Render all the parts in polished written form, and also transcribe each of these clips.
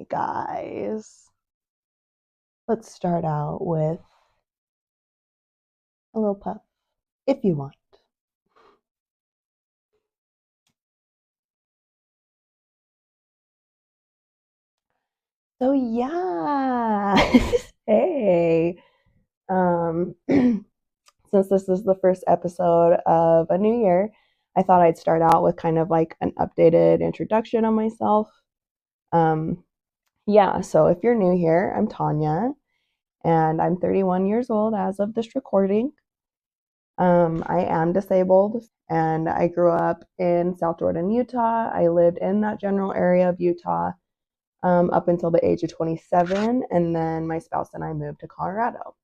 Okay, guys. Let's start out with a little puff, if you want. So yeah. Hey. Since this is the first episode of a new year, I thought I'd start out with kind of like an updated introduction of myself. Um, yeah, so if you're new here, I'm Tanya, and I'm 31 years old as of this recording. I am disabled, and I grew up in South Jordan, Utah. I lived in that general area of Utah up until the age of 27, and then my spouse and I moved to Colorado.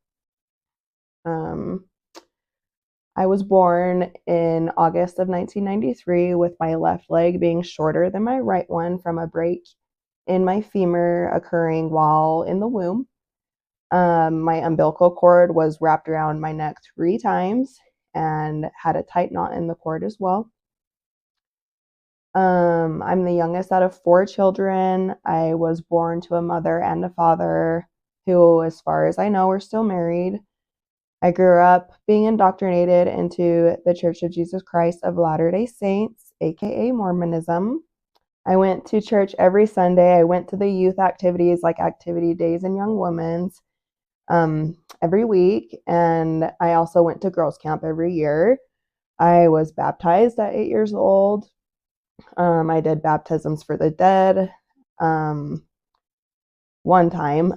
Um, I was born in August of 1993 with my left leg being shorter than my right one from a break in my femur occurring while in the womb. My umbilical cord was wrapped around my neck 3 times and had a tight knot in the cord as well. I'm the youngest out of 4 children. I was born to a mother and a father who, as far as I know, are still married. I grew up being indoctrinated into the Church of Jesus Christ of Latter-day Saints, aka Mormonism. I went to church every Sunday. I went to the youth activities like Activity Days and Young Women's every week, and I also went to Girls Camp every year. I was baptized at 8 years old. I did baptisms for the dead one time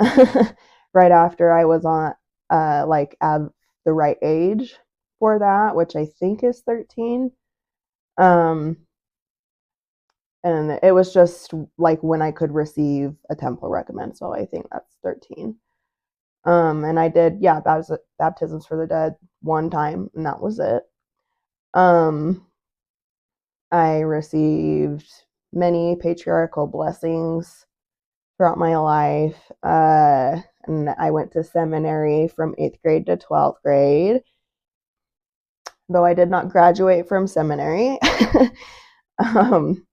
right after I was on like at the right age for that, which I think is 13. Um, and it was just like when I could receive a temple recommend, so I think that's 13. And I did, yeah, baptisms for the dead one time, and that was it. I received many patriarchal blessings throughout my life. And I went to seminary from 8th grade to 12th grade, though I did not graduate from seminary. um,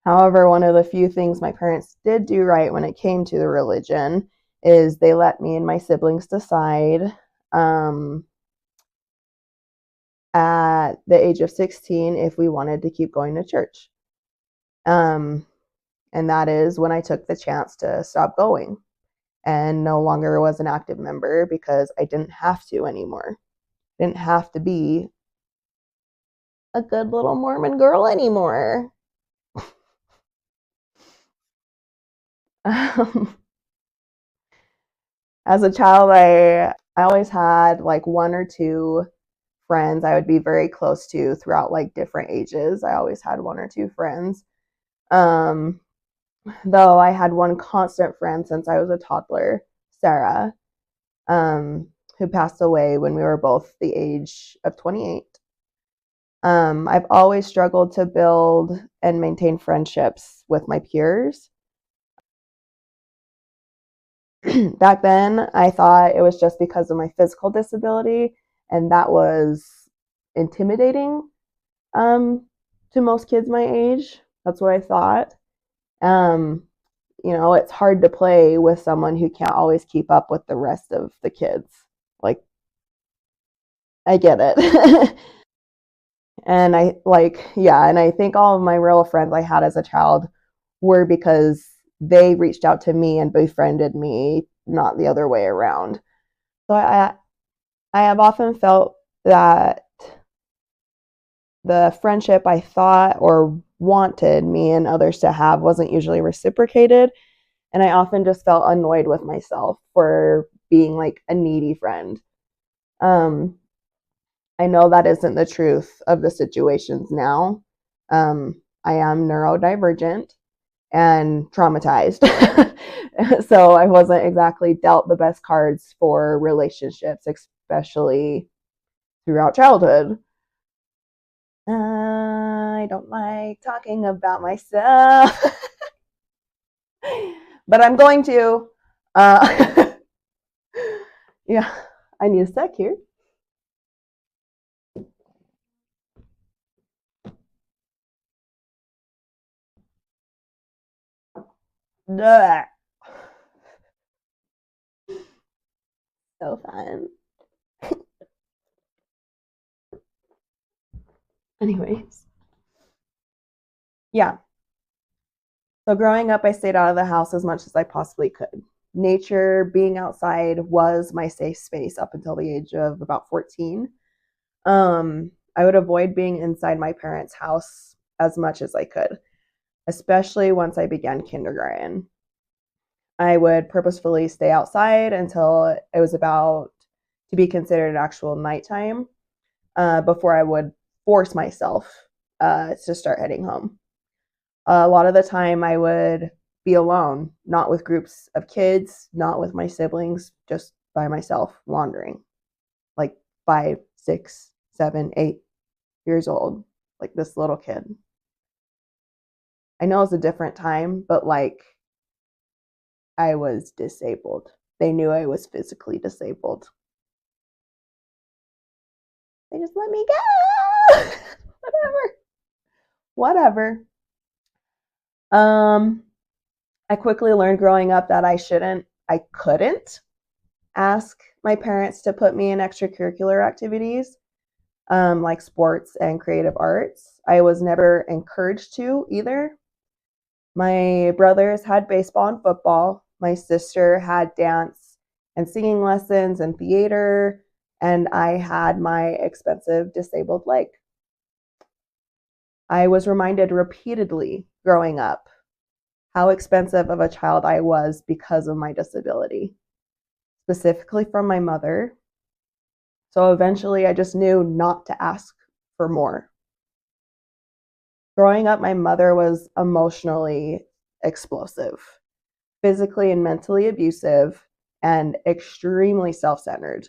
However, one of the few things my parents did do right when it came to the religion is they let me and my siblings decide at the age of 16 if we wanted to keep going to church. And that is when I took the chance to stop going and no longer was an active member because I didn't have to anymore. Didn't have to be a good little Mormon girl anymore. As a child, I always had like one or two friends I would be very close to throughout like different ages. I always had one or two friends. Um, though I had one constant friend since I was a toddler, Sarah, who passed away when we were both the age of 28. I've always struggled to build and maintain friendships with my peers. Back then, I thought it was just because of my physical disability, and that was intimidating to most kids my age. That's what I thought. Um, it's hard to play with someone who can't always keep up with the rest of the kids. Like, I get it. And I think all of my real friends I had as a child were because they reached out to me and befriended me, not the other way around. So I have often felt that the friendship I thought or wanted me and others to have wasn't usually reciprocated. And I often just felt annoyed with myself for being like a needy friend. I know that isn't the truth of the situations now. I am neurodivergent and traumatized. So I wasn't exactly dealt the best cards for relationships, especially throughout childhood. I don't like talking about myself, but I'm going to. Yeah, I need a sec here. Ugh. So fun. Anyways, yeah. So growing up, I stayed out of the house as much as I possibly could. Nature, being outside was my safe space up until the age of about 14. I would avoid being inside my parents' house as much as I could, especially once I began kindergarten. I would purposefully stay outside until it was about to be considered actual nighttime before I would force myself to start heading home. A lot of the time, I would be alone, not with groups of kids, not with my siblings, just by myself wandering, like 5, 6, 7, 8 years old, like this little kid. I know it's a different time, but like I was disabled. They knew I was physically disabled. They just let me go. Whatever. Whatever. Um, I quickly learned growing up that I couldn't ask my parents to put me in extracurricular activities like sports and creative arts. I was never encouraged to either. My brothers had baseball and football. My sister had dance and singing lessons and theater, and I had my expensive disabled leg. I was reminded repeatedly growing up how expensive of a child I was because of my disability, specifically from my mother. So eventually I just knew not to ask for more. Growing up, my mother was emotionally explosive, physically and mentally abusive, and extremely self centered.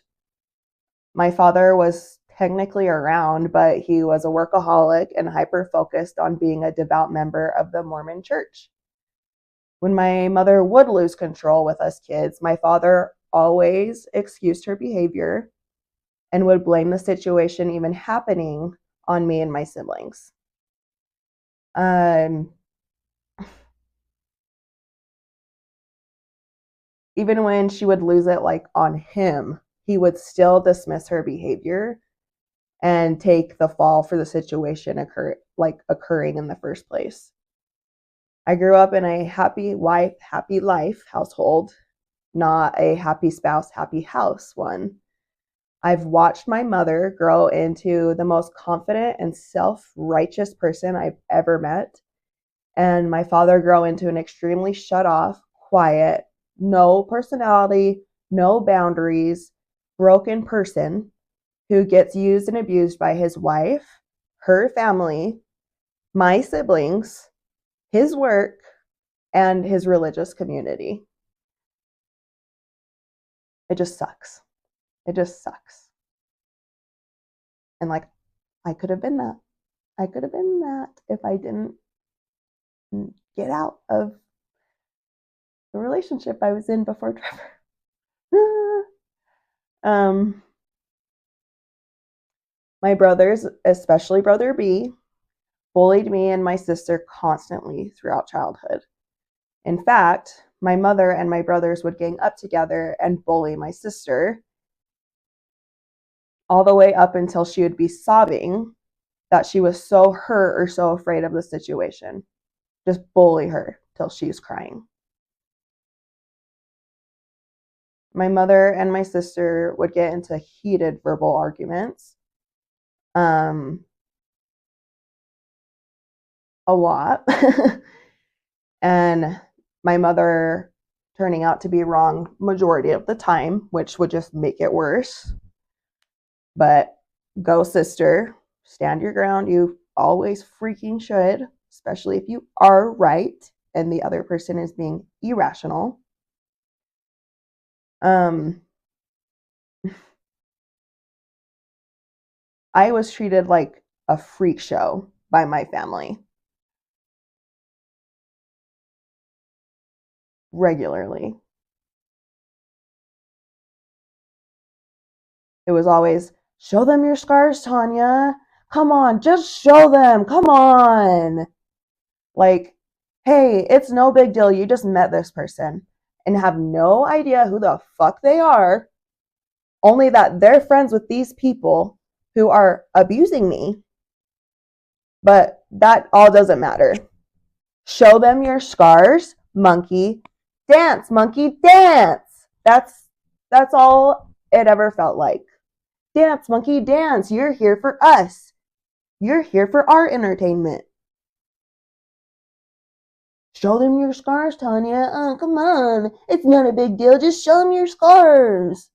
My father was technically around, but he was a workaholic and hyper focused on being a devout member of the Mormon church. When my mother would lose control with us kids, my father always excused her behavior and would blame the situation even happening on me and my siblings. Um, Even when she would lose it like on him, he would still dismiss her behavior and take the fall for the situation occurring in the first place. I grew up in a happy wife, happy life household, not a happy spouse, happy house one. I've watched my mother grow into the most confident and self-righteous person I've ever met, and my father grow into an extremely shut off, quiet, no personality, no boundaries, broken person who gets used and abused by his wife, her family, my siblings, his work, and his religious community. It just sucks. It just sucks. And like, I could have been that. I could have been that if I didn't get out of the relationship I was in before Trevor. um, my brothers, especially brother B, bullied me and my sister constantly throughout childhood. In fact, my mother and my brothers would gang up together and bully my sister all the way up until she would be sobbing that she was so hurt or so afraid of the situation. Just bully her till she's crying. My mother and my sister would get into heated verbal arguments. A lot. And my mother turning out to be wrong majority of the time, which would just make it worse. But go, sister, stand your ground. You always freaking should, especially if you are right and the other person is being irrational. I was treated like a freak show by my family regularly. It was always, show them your scars, Tanya. Come on, just show them. Come on. Like, hey, it's no big deal. You just met this person and have no idea who the fuck they are, only that they're friends with these people who are abusing me. But that all doesn't matter. Show them your scars, monkey. Dance, monkey, dance. That's all it ever felt like. Dance, monkey, dance. You're here for us. You're here for our entertainment. Show them your scars, Tanya. Oh, come on. It's not a big deal. Just show them your scars.